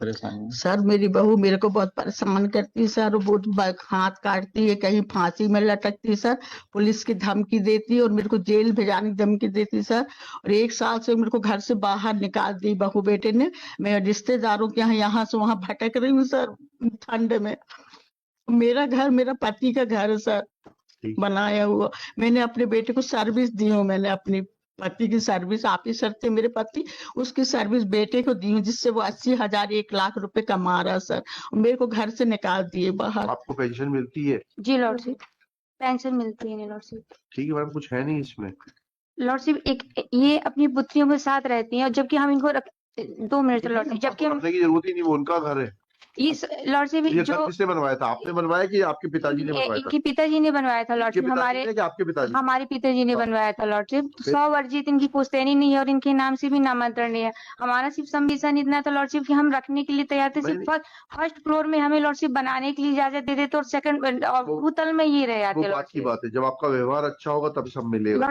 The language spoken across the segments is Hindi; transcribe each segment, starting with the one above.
परेशानी है? सर मेरी बहू मेरे को बहुत परेशान करती है सर, वो बहुत हाथ काटती है, कहीं फांसी में लटकती है सर, पुलिस की धमकी देती है और मेरे को जेल भेजाने की धमकी देती है सर। और 1 साल से मेरे को घर से बाहर निकाल दी बहू बेटे ने। मैं रिश्तेदारों के यहाँ से वहां भटक रही हूँ सर ठंड में। मेरा घर मेरा पति का घर है सर, बनाया हुआ। मैंने अपने बेटे को सर्विस दी हूँ, मैंने अपनी पति की सर्विस, ऑफिसर थे मेरे पति, उसकी सर्विस बेटे को दी हूँ, जिससे वो 80,000 1 लाख रुपए कमा रहा सर। मेरे को घर से निकाल दिए बाहर। आपको पेंशन मिलती है? जी लॉर्डशिप, पेंशन मिलती है लॉर्डशिप। ठीक है मैडम, कुछ है नहीं इसमें। लॉर्डशिप एक ये अपनी पुत्रियों के साथ रहती हैं, और जबकि हम इनको 2 मिनट लॉर्डशिप, जबकि हम रखने की जरूरत ही नहीं, वो उनका घर है। इस लॉर्डशिप ये जो घर किसने बनवाया था? आपने बनवाया कि आपके पिताजी ने बनवाया था? इनके पिताजी ने बनवाया था लॉर्डशिप, आपके पिताजी? हमारे पिताजी ने बनवाया था लॉर्डशिप। 100 वर्जित इनकी पुश्तैनी नहीं है और इनके नाम से भी नामांतरण नहीं है। हमारा सिर्फ सबमिशन इतना था लॉर्डशिप कि हम रखने के लिए तैयार थे, सिर्फ फर्स्ट फ्लोर में हमें लॉर्डशिप बनाने के लिए इजाजत दे देते और सेकंड भूतल में ये रह जाते। बात की बात है, जब आपका व्यवहार अच्छा होगा तब सब मिलेगा।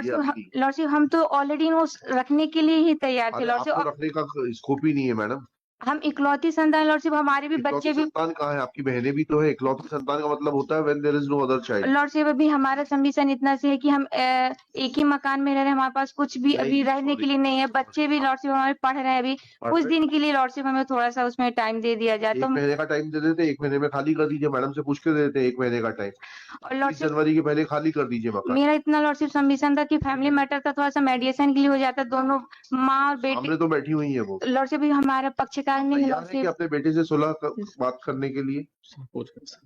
लॉर्डशिप हम तो ऑलरेडी रखने के लिए ही तैयार थे लॉर्डशिप। रखने का स्कोप ही नहीं है मैडम। हम इकलौती संतान लॉर्डशिप, हमारे भी बच्चे भी। संतान कहाँ है? आपकी बहनें भी तो है। इकलौती संतान का मतलब होता है when there is no other child. Lordship अभी हमारा सबमिशन इतना से है कि हम एक ही मकान में रह रहे हैं, हमारे पास कुछ भी अभी रहने के लिए नहीं है। बच्चे भी लॉर्डशिप हमारे पढ़ रहे हैं अभी, कुछ दिन के लिए लॉर्डशिप हमें थोड़ा सा उसमें टाइम दे दिया जाए। 1 महीने का टाइम दे देते, 1 महीने में खाली कर दीजिए। मैडम से पूछ के दे देते 1 महीने का टाइम, और 30 जनवरी के पहले खाली कर दीजिए मकान। मेरा इतना लॉर्डशिप सबमिशन था कि फैमिली मैटर था, थोड़ा सा मेडिएशन के लिए हो जाता, दोनों माँ और बेटे सामने तो बैठी हुई है वो। लॉर्डशिप भी हमारा पक्षकार नहीं है लॉर्डशिप। अपने बेटे से सुलह बात करने के लिए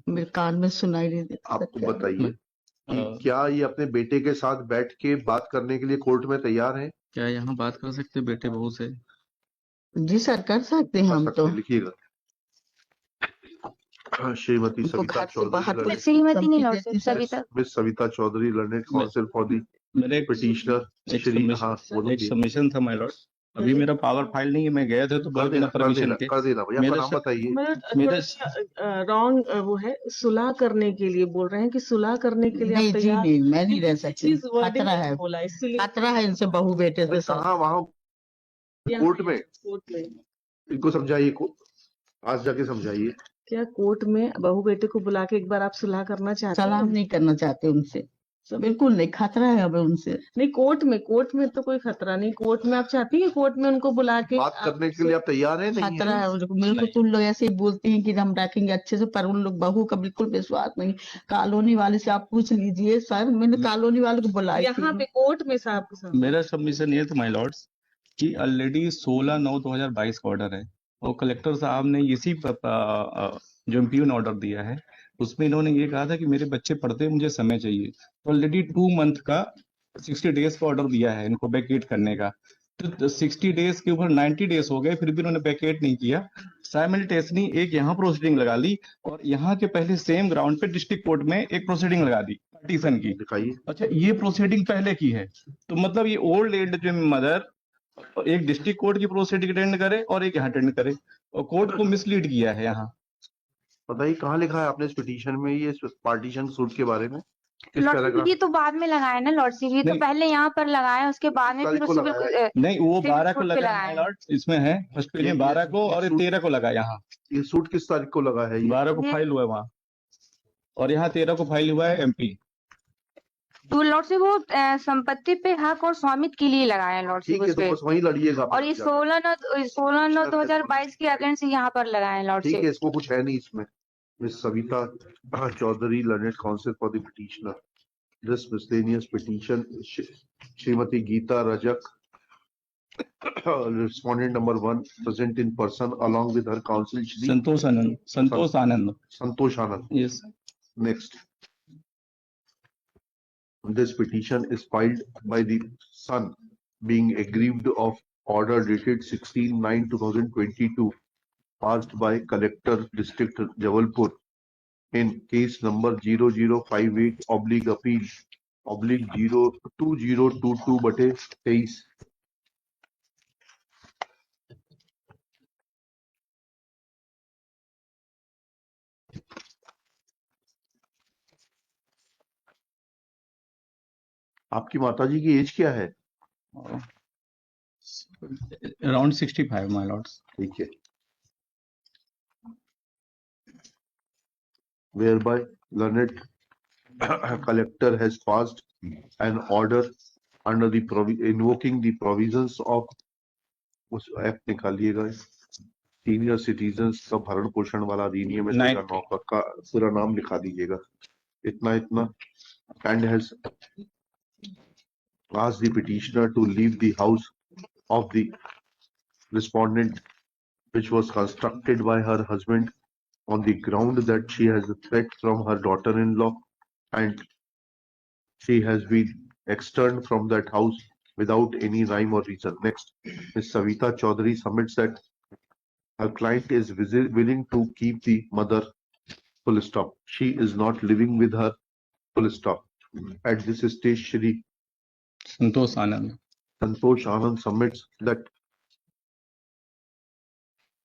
मेरे कान में सुनाई नहीं देता। आपको बताइए कि क्या ये अपने बेटे के साथ बैठ के बात करने के लिए कोर्ट में तैयार है? क्या यहाँ बात कर सकते बेटे बहू से? जी सर, कर सकते हैं हम तो। लिखिएगा। श्रीमती सविता चौधरी, श्रीमती नहीं lordship, Savita, miss Savita Chaudhary, learned counsel for the मेरे पिटिशनर। एक सबमिशन था माय लॉर्ड, अभी मेरा पावर फाइल नहीं है, मैं गया था तो बिना परमिशन के। कर देना भैया, नाम बताइए। मेरा रॉन्ग वो है, सुलह करने के लिए बोल रहे हैं कि सुलह करने के लिए नहीं जी नहीं, मैं नहीं रह सकती, खतरा है, खतरा है इनसे बहू बेटे से। वहाँ कोर्ट में इनको समझाइए, आज जाके समझाइए। क्या कोर्ट में बहू बेटे को बुला के एक बार आप सुलह करना चाहते हैं? सलाम नहीं करना चाहते उनसे, बिल्कुल नहीं, खतरा है हमें उनसे। नहीं, कोर्ट में तो कोई खतरा नहीं। कोर्ट में आप चाहती हैं कोर्ट में उनको बुला के बात करने के लिए आप तैयार हैं? नहीं खतरा है मेरे को। तुम लोग ऐसे ही बोलती हैं कि हम रखेंगे अच्छे से, पर उन लोग बहू का बिल्कुल विश्वास नहीं। कॉलोनी वाले से आप पूछ लीजिए सर, मैंने कॉलोनी वाले को बुलाया यहाँ पे कोर्ट में साहब के साथ। मेरा सबमिशन ये था माय लॉर्ड्स कि ऑलरेडी 16/9/2022 का ऑर्डर है और कलेक्टर साहब ने इसी जो इम्प्यून ऑर्डर दिया है उसमें इन्होंने ये कहा था कि मेरे बच्चे पढ़ते हैं, मुझे समय चाहिए। तो ऑलरेडी 2 मंथ का 60 डेज का ऑर्डर दिया है इनको वैकेट करने का, तो 60 डेज के ऊपर 90 डेज हो गए, फिर भी उन्होंने वैकेट नहीं किया। साइमल्टेनियसली एक यहाँ प्रोसीडिंग लगा ली और यहाँ के पहले सेम ग्राउंड पे डिस्ट्रिक्ट कोर्ट में एक प्रोसीडिंग लगा दी पार्टीशन की। अच्छा, ये प्रोसीडिंग पहले की है, तो मतलब ये ओल्ड एज जो मदर एक डिस्ट्रिक्ट कोर्ट की प्रोसीडिंग अटेंड करे और एक यहाँ अटेंड करे, और कोर्ट को मिसलीड किया है यहाँ। बताइए कहाँ लिखा है आपने इस पिटीशन में ये पार्टीशन सूट के बारे में? लॉर्डशिप ये तो बाद में लगाया ना लॉर्डशिप, ये तो पहले यहाँ पर लगाया, उसके बाद में फिर उससे बिल्कुल नहीं, वो 12 को लगाया लॉर्ड, इसमें है फर्स्ट पेज में 12 को और 13 को लगा। यहाँ ये सूट किस तारीख को लगा है? 12 को फाइल हुआ है वहाँ, और यहाँ 13 को फाइल हुआ है MP। तो लॉर्डशिप वो संपत्ति पे हक और स्वामित्व के लिए लगाया लॉर्डशिप उस पे, वही लड़िएगा। और ये 16/9/2022 के अगेंस्ट से यहाँ पर लगाया लॉर्डशिप। ठीक है, इसको कुछ है नहीं इसमें। Miss Savita Chaudhary, learned counsel for the petitioner, this miscellaneous petition, Shrimati Geeta Rajak, respondent number 1, present in person along with her counsel Shri Santosh Anand. Yes. Next. This petition is filed by the son being aggrieved of order dated 16/9/2022 passed by Collector District Jabalpur in case number 0058/appeal/2022/23। आपकी माताजी की एज क्या है? Around 65 my Lord's. ठीक है। whereby learned collector has passed an order under the invoking the provisions of उस एक्ट निकालिएगा सीनियर सिटीजन्स का भरण पोषण वाला अधिनियम 2009 का पूरा नाम लिखा दीजिएगा इतना and has asked the petitioner to leave the house of the respondent which was constructed by her husband on the ground that she has a threat from her daughter-in-law and she has been externed from that house without any rhyme or reason. Next, Ms. Savita Chaudhary submits that her client is willing to keep the mother, full stop. She is not living with her, full stop. At this stage, Shri Santosh Anand submits that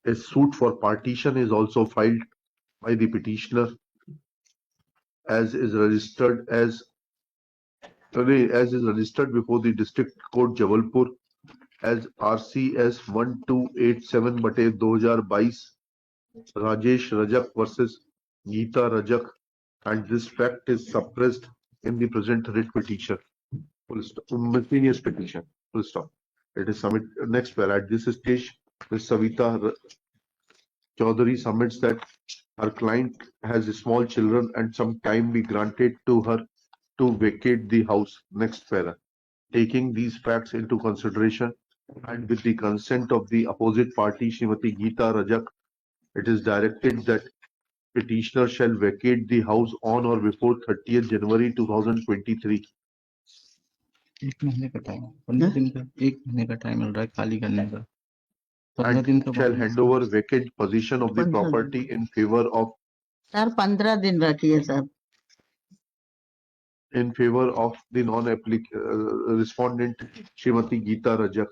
a suit for partition is also filed by the petitioner as is registered before the District Court Jabalpur as RCS 1287/2022 Rajesh Rajak versus Geeta Rajak, and this fact is suppressed in the present writ petition. Miscellaneous petition. Full stop. It is submitted. Next, at this stage, Ms. Savita Chaudhary submits that her client has small children and some time be granted to her to vacate the house. Next para. Taking these facts into consideration and with the consent of the opposite party, Srimati Geeta Rajak, it is directed that petitioner shall vacate the house on or before 30th January 2023. एक महीने का टाइम 15 दिन का एक महीने का टाइम मिल रहा है खाली करने का 15 दिन And का shall hand over vacant possession of the 15 property in favor of sir 15 दिन रखिए sir the respondent Srimati Geeta Rajak.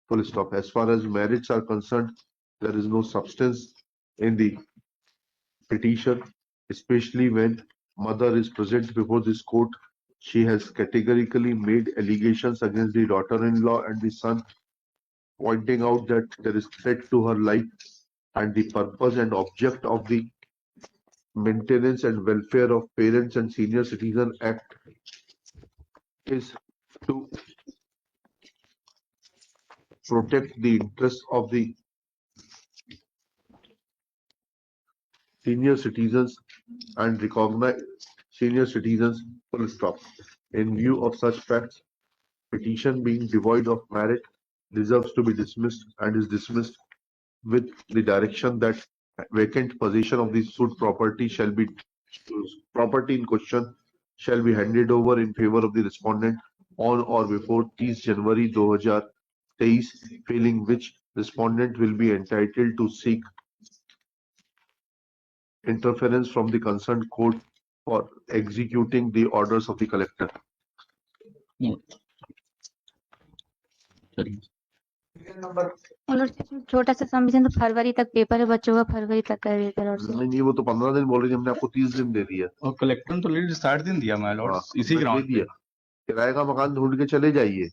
Full stop. As far as merits are concerned, there is no substance in the petition, especially when mother is present before this court. She has categorically made allegations against the daughter-in-law and the son, pointing out that there is threat to her life and the purpose and object of the Maintenance and Welfare of Parents and Senior Citizen Act is to protect the interests of the senior citizens and recognize senior citizens, full stop. In view of such facts, petition being devoid of merit deserves to be dismissed and is dismissed with the direction that vacant possession of the suit property in question shall be handed over in favor of the respondent on or before 30 January 2023, failing which respondent will be entitled to seek interference from the concerned court for executing the orders of the collector. छोटा सा सबमिशन तो फरवरी तक पेपर है बच्चों का फरवरी तक कर देते हैं नहीं वो तो 15 दिन बोल रही थी हमने आपको 30 दिन दे दिया और कलेक्टर ने तो ऑलरेडी 60 दिन दिया माय लॉर्ड इसी दे ग्राउंड दिया किराए का मकान ढूंढ के चले जाइए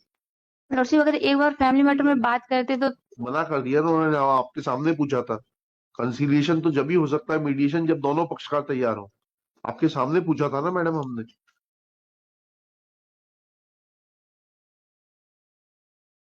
लॉर्डशिप अगर एक बार फैमिली मैटर में बात करते तो मना कर दिया ना उन्होंने आपके सामने पूछा था कंसीलिएशन तो जब ही हो सकता है मीडिएशन जब दोनों पक्षकार तैयार हो आपके सामने पूछा था ना मैडम हमने